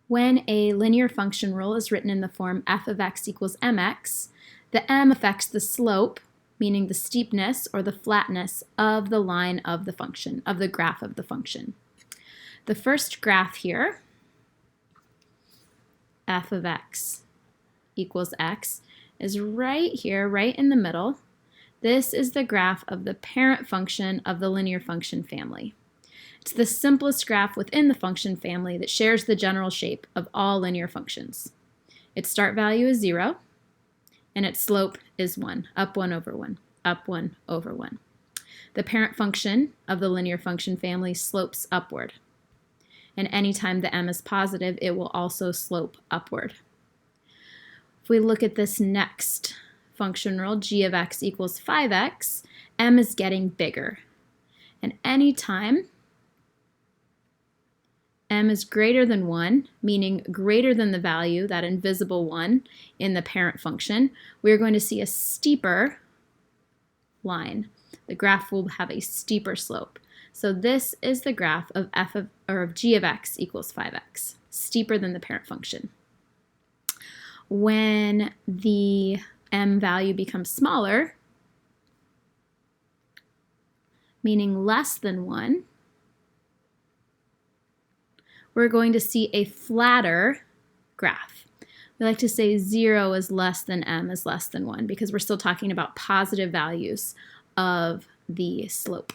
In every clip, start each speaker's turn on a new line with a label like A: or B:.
A: When a linear function rule is written in the form f of x equals mx, the m affects the slope, meaning the steepness or the flatness of the line of the function, of the graph of the function. The first graph here, f of x equals x, is right here, right in the middle. This is the graph of the parent function of the linear function family. It's the simplest graph within the function family that shares the general shape of all linear functions. Its start value is 0, and its slope is 1, up 1 over 1, up 1 over 1. The parent function of the linear function family slopes upward. And anytime the m is positive, it will also slope upward. If we look at this next function rule, g of x equals 5x, m is getting bigger. And anytime m is greater than 1, meaning greater than the value, that invisible 1, in the parent function, we're going to see a steeper line. The graph will have a steeper slope. So this is the graph of g of x equals 5x, steeper than the parent function. When the m value becomes smaller, meaning less than 1, we're going to see a flatter graph. We like to say 0 is less than m is less than 1 because we're still talking about positive values of the slope.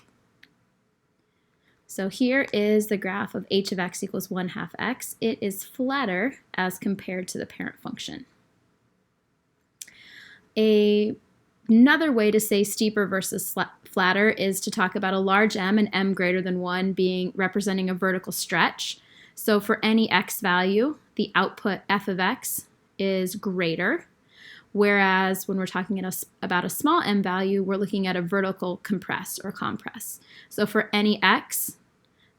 A: So here is the graph of h of x equals 1/2 x. It is flatter as compared to the parent function. Another way to say steeper versus flatter is to talk about a large m and m greater than 1 being representing a vertical stretch. So for any x value, the output f of x is greater, whereas when we're talking about a small m value, we're looking at a vertical compress or compress. So for any x,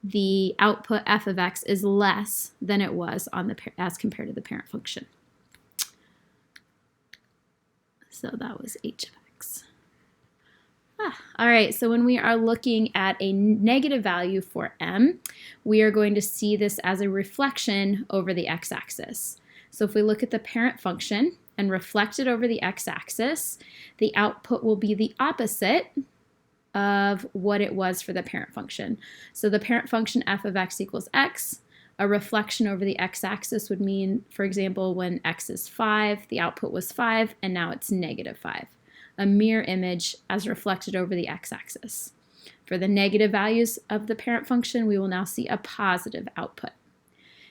A: the output f of x is less than it was as compared to the parent function. So that was h of x. All right, so when we are looking at a negative value for m, we are going to see this as a reflection over the x-axis. So if we look at the parent function and reflect it over the x-axis, the output will be the opposite of what it was for the parent function. So the parent function f of x equals x, a reflection over the x-axis would mean, for example, when x is 5, the output was 5, and now it's -5. A mirror image as reflected over the x-axis. For the negative values of the parent function, we will now see a positive output.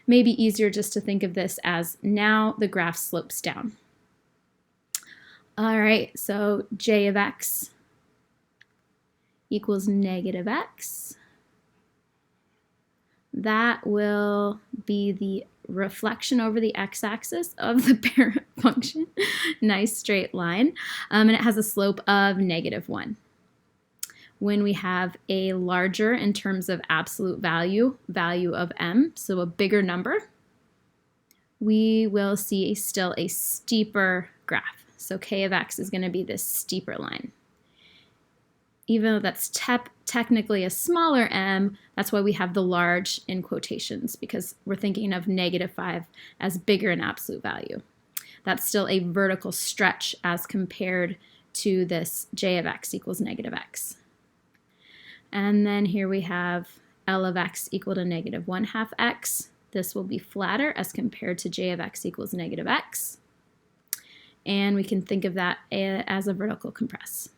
A: Maybe easier just to think of this as now the graph slopes down. All right, so j of x equals -x. That will be the reflection over the x-axis of the parent function. Nice straight line. And it has a slope of -1. When we have a larger, in terms of absolute value of m, so a bigger number, we will see still a steeper graph. So k of x is going to be this steeper line. Even though that's technically a smaller m, that's why we have the large in quotations, because we're thinking of -5 as bigger in absolute value. That's still a vertical stretch as compared to this j of x equals -x. And then here we have L of x equal to -1/2 x. This will be flatter as compared to j of x equals -x. And we can think of that as a vertical compress.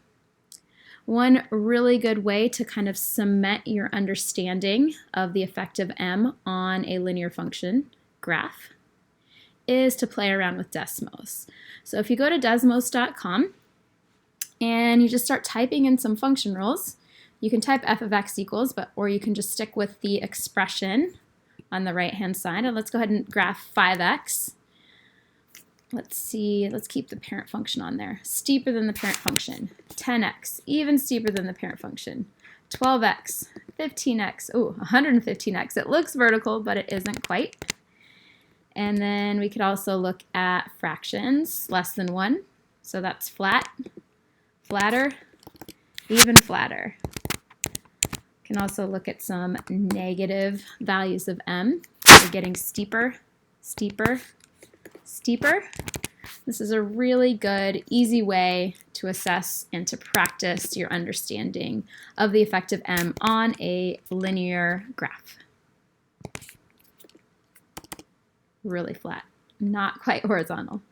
A: One really good way to kind of cement your understanding of the effect of m on a linear function graph is to play around with Desmos. So if you go to desmos.com and you just start typing in some function rules, you can type f of x equals, or you can just stick with the expression on the right-hand side. And let's go ahead and graph 5x. Let's see, let's keep the parent function on there. Steeper than the parent function. 10x, even steeper than the parent function. 12x, 15x, ooh, 115x. It looks vertical, but it isn't quite. And then we could also look at fractions, less than 1. So that's flat, flatter, even flatter. We can also look at some negative values of m. We're getting steeper steeper, steeper. This is a really good, easy way to assess and to practice your understanding of the effect of M on a linear graph. Really flat, not quite horizontal.